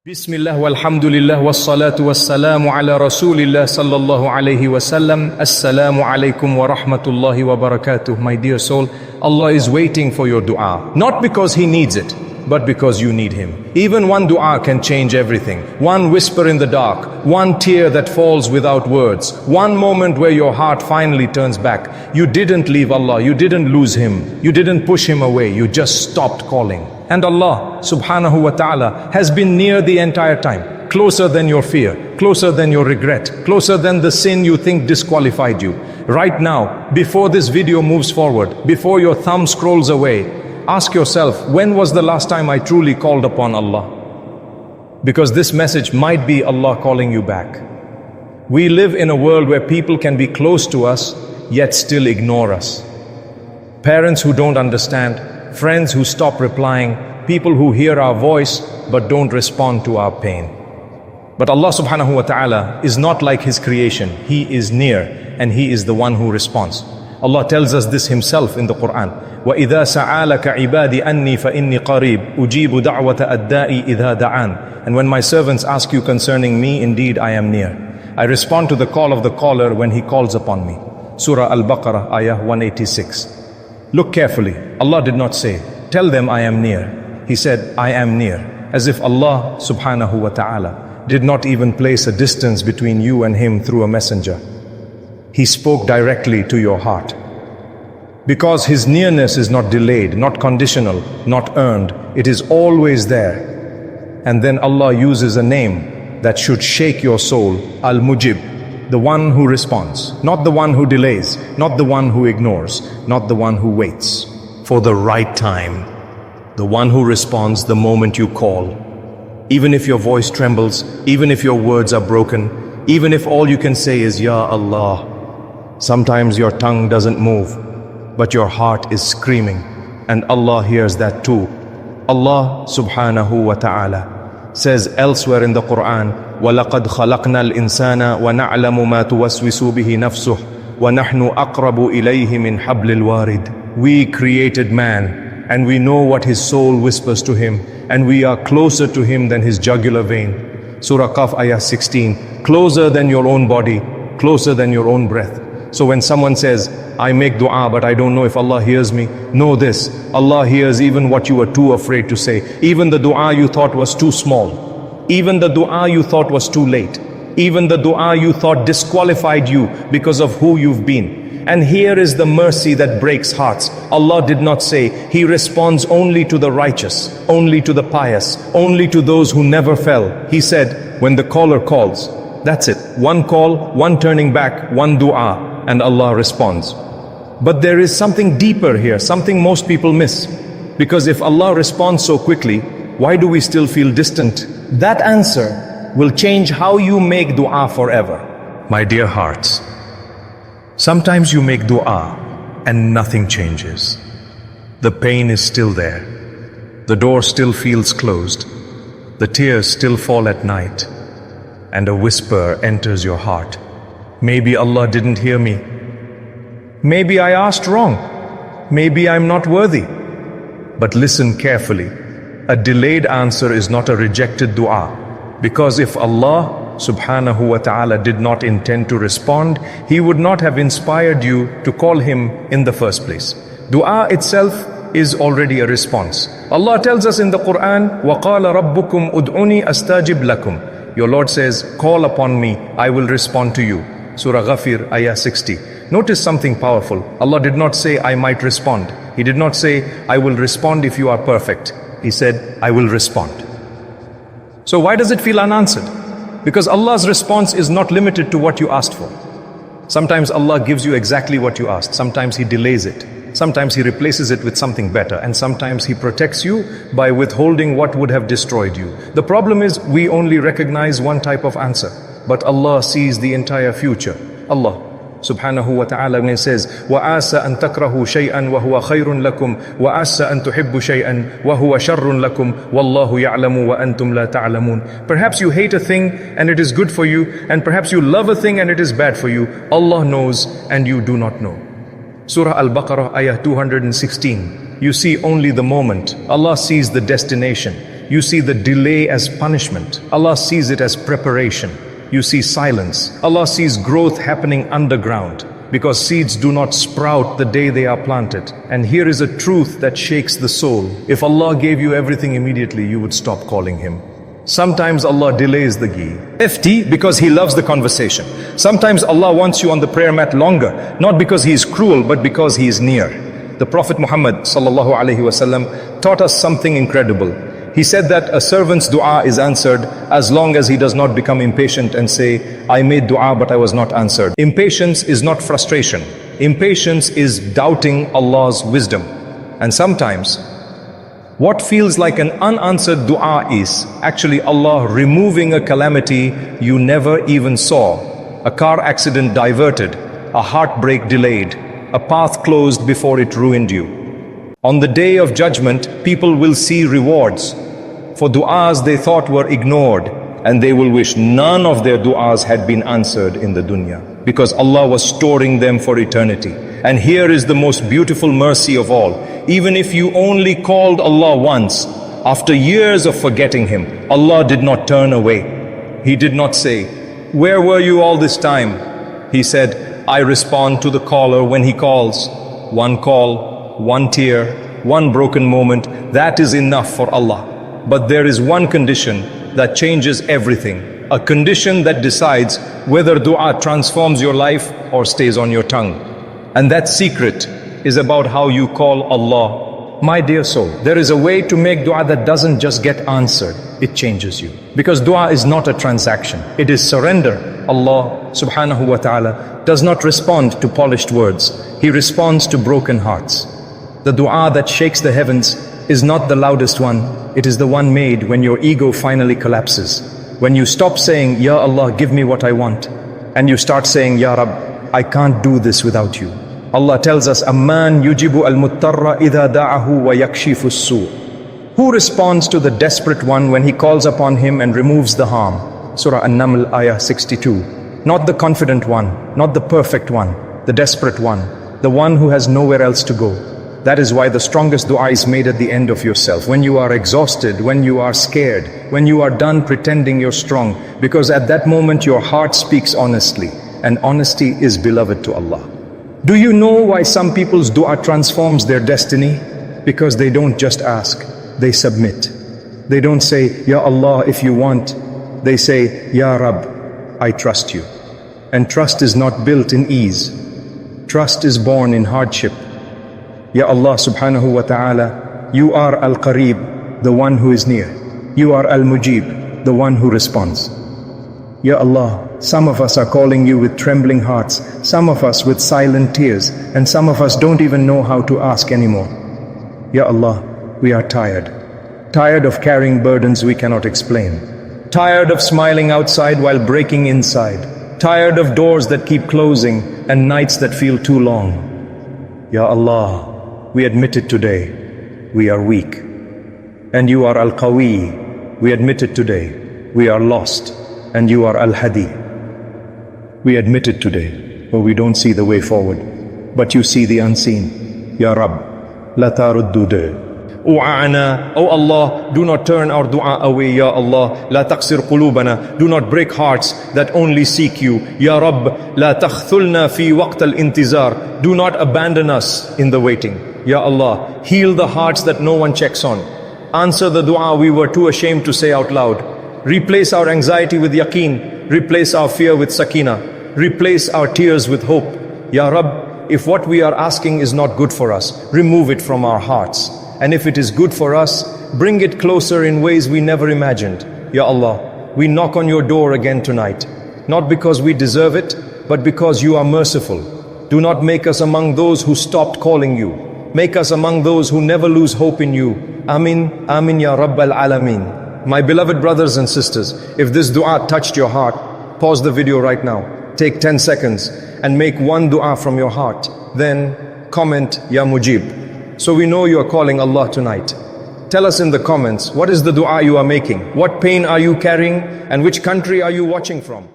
Bismillah walhamdulillah wassalatu wassalamu ala rasulillah sallallahu alayhi wasallam. Assalamu alaikum wa rahmatullahi wa barakatuh. My dear soul, Allah is waiting for your dua. Not because He needs it, but because you need Him. Even one dua can change everything. One whisper in the dark, one tear that falls without words, one moment where your heart finally turns back. You didn't leave Allah, you didn't lose Him, you didn't push Him away, you just stopped calling. And Allah subhanahu wa ta'ala has been near the entire time, closer than your fear, closer than your regret, closer than the sin you think disqualified you. Right now, before this video moves forward, before your thumb scrolls away, ask yourself, when was the last time I truly called upon Allah? Because this message might be Allah calling you back. We live in a world where people can be close to us, yet still ignore us. Parents who don't understand, friends who stop replying, people who hear our voice but don't respond to our pain. But Allah subhanahu wa ta'ala is not like His creation. He is near and He is the one who responds. Allah tells us this Himself in the Qur'an. وَإِذَا سَعَالَكَ عِبَادِ أَنِّي فَإِنِّي قَرِيبٌ أُجِيبُ دَعْوَةَ أَدَّاءِ إِذَا دَعَانِ. And when my servants ask you concerning me, indeed I am near. I respond to the call of the caller when he calls upon me. Surah Al-Baqarah, ayah 186. Look carefully. Allah did not say, tell them I am near. He said, I am near. As if Allah subhanahu wa ta'ala did not even place a distance between you and Him through a messenger. He spoke directly to your heart. Because His nearness is not delayed, not conditional, not earned. It is always there. And then Allah uses a name that should shake your soul, Al-Mujib. The one who responds, not the one who delays, not the one who ignores, not the one who waits for the right time, the one who responds the moment you call. Even if your voice trembles, even if your words are broken, even if all you can say is Ya Allah. Sometimes your tongue doesn't move, but your heart is screaming, and Allah hears that too. Allah subhanahu wa ta'ala says elsewhere in the Qur'an, وَلَقَدْ خَلَقْنَا الْإِنسَانَ وَنَعْلَمُ مَا تُوَسْوِسُ بِهِ نَفْسُهُ وَنَحْنُ أَقْرَبُ إِلَيْهِ مِنْ حَبْلِ الْوَارِدِ. We created man, and we know what his soul whispers to him, and we are closer to him than his jugular vein. Surah Qaf, ayah 16. Closer than your own body, closer than your own breath. So when someone says, I make dua but I don't know if Allah hears me, know this, Allah hears even what you were too afraid to say. Even the dua you thought was too small. Even the dua you thought was too late. Even the dua you thought disqualified you because of who you've been. And here is the mercy that breaks hearts. Allah did not say He responds only to the righteous, only to the pious, only to those who never fell. He said, when the caller calls, that's it. One call, one turning back, one dua. And Allah responds. But there is something deeper here, something most people miss. Because if Allah responds so quickly, why do we still feel distant? That answer will change how you make dua forever. My dear hearts, sometimes you make dua and nothing changes. The pain is still there. The door still feels closed. The tears still fall at night. And a whisper enters your heart. Maybe Allah didn't hear me. Maybe I asked wrong. Maybe I'm not worthy. But listen carefully. A delayed answer is not a rejected dua. Because if Allah subhanahu wa ta'ala did not intend to respond, He would not have inspired you to call Him in the first place. Dua itself is already a response. Allah tells us in the Qur'an, وَقَالَ رَبُّكُمْ أُدْعُنِي أَسْتَجِبْ لَكُمْ. Your Lord says, call upon me, I will respond to you. Surah Ghafir, ayah 60. Notice something powerful. Allah did not say, I might respond. He did not say, I will respond if you are perfect. He said, I will respond. So why does it feel unanswered? Because Allah's response is not limited to what you asked for. Sometimes Allah gives you exactly what you asked. Sometimes He delays it. Sometimes He replaces it with something better. And sometimes He protects you by withholding what would have destroyed you. The problem is we only recognize one type of answer. But Allah sees the entire future. Allah subhanahu wa ta'ala when He says, وَعَاسَ أَن تَكْرَهُ شَيْئًا وَهُوَ خَيْرٌ لَكُمْ وَعَاسَ أَن تُحِبُّ شَيْئًا وَهُوَ شَرٌ لَكُمْ وَاللَّهُ يَعْلَمُ وَأَنْتُمْ لَا تَعْلَمُونَ. Perhaps you hate a thing and it is good for you, and perhaps you love a thing and it is bad for you. Allah knows and you do not know. Surah Al-Baqarah, ayah 216. You see only the moment. Allah sees the destination. You see the delay as punishment. Allah sees it as preparation. You see silence. Allah sees growth happening underground, because seeds do not sprout the day they are planted. And here is a truth that shakes the soul. If Allah gave you everything immediately, you would stop calling Him. Sometimes Allah delays the ghee. FT, because He loves the conversation. Sometimes Allah wants you on the prayer mat longer, not because He is cruel, but because He is near. The Prophet Muhammad sallallahu alaihi wasallam taught us something incredible. He said that a servant's dua is answered as long as he does not become impatient and say, I made dua but I was not answered. Impatience is not frustration. Impatience is doubting Allah's wisdom. And sometimes, what feels like an unanswered dua is actually Allah removing a calamity you never even saw. A car accident diverted, a heartbreak delayed, a path closed before it ruined you. On the day of judgment, people will see rewards for du'as they thought were ignored, and they will wish none of their du'as had been answered in the dunya, because Allah was storing them for eternity. And here is the most beautiful mercy of all. Even if you only called Allah once, after years of forgetting Him, Allah did not turn away. He did not say, where were you all this time? He said, I respond to the caller when he calls. One call, one tear, one broken moment, that is enough for Allah. But there is one condition that changes everything. A condition that decides whether dua transforms your life or stays on your tongue. And that secret is about how you call Allah. My dear soul, there is a way to make dua that doesn't just get answered, it changes you. Because dua is not a transaction, it is surrender. Allah subhanahu wa ta'ala does not respond to polished words, He responds to broken hearts. The dua that shakes the heavens is not the loudest one, it is the one made when your ego finally collapses. When you stop saying, Ya Allah, give me what I want, and you start saying, Ya Rab, I can't do this without you. Allah tells us, Amman yujibu al-muttarra idha da'ahu wa yakshifu as-su'. Who responds to the desperate one when he calls upon him and removes the harm? Surah An-Naml, ayah 62. Not the confident one, not the perfect one, the desperate one, the one who has nowhere else to go. That is why the strongest dua is made at the end of yourself, when you are exhausted, when you are scared, when you are done pretending you're strong, because at that moment your heart speaks honestly, and honesty is beloved to Allah. Do you know why some people's dua transforms their destiny? Because they don't just ask, they submit. They don't say, Ya Allah, if you want. They say, Ya Rab, I trust you. And trust is not built in ease. Trust is born in hardship. Ya Allah subhanahu wa ta'ala, you are Al-Qareeb, the one who is near. You are Al-Mujib, the one who responds. Ya Allah, some of us are calling you with trembling hearts, some of us with silent tears, and some of us don't even know how to ask anymore. Ya Allah, we are tired. Tired of carrying burdens we cannot explain. Tired of smiling outside while breaking inside. Tired of doors that keep closing and nights that feel too long. Ya Allah, we admit it today, we are weak. And you are Al-Qawi, we admit it today, we are lost. And you are Al-Hadi. We admit it today, but we don't see the way forward. But you see the unseen. Ya Rab, la taruddu U'ana, O Allah, do not turn our dua away, Ya Allah. La taqsir qulubana, do not break hearts that only seek you. Ya Rab, la takhthulna fi waqt al-intizar, do not abandon us in the waiting. Ya Allah, heal the hearts that no one checks on. Answer the dua we were too ashamed to say out loud. Replace our anxiety with yaqeen, replace our fear with sakina, replace our tears with hope. Ya Rab, if what we are asking is not good for us, remove it from our hearts. And if it is good for us, bring it closer in ways we never imagined. Ya Allah, we knock on your door again tonight, not because we deserve it, but because you are merciful. Do not make us among those who stopped calling you. Make us among those who never lose hope in you. Amin, Amin Ya Rabbal Alameen. My beloved brothers and sisters, if this dua touched your heart, pause the video right now. Take 10 seconds and make one dua from your heart. Then comment Ya Mujib, so we know you are calling Allah tonight. Tell us in the comments, what is the dua you are making? What pain are you carrying? And which country are you watching from?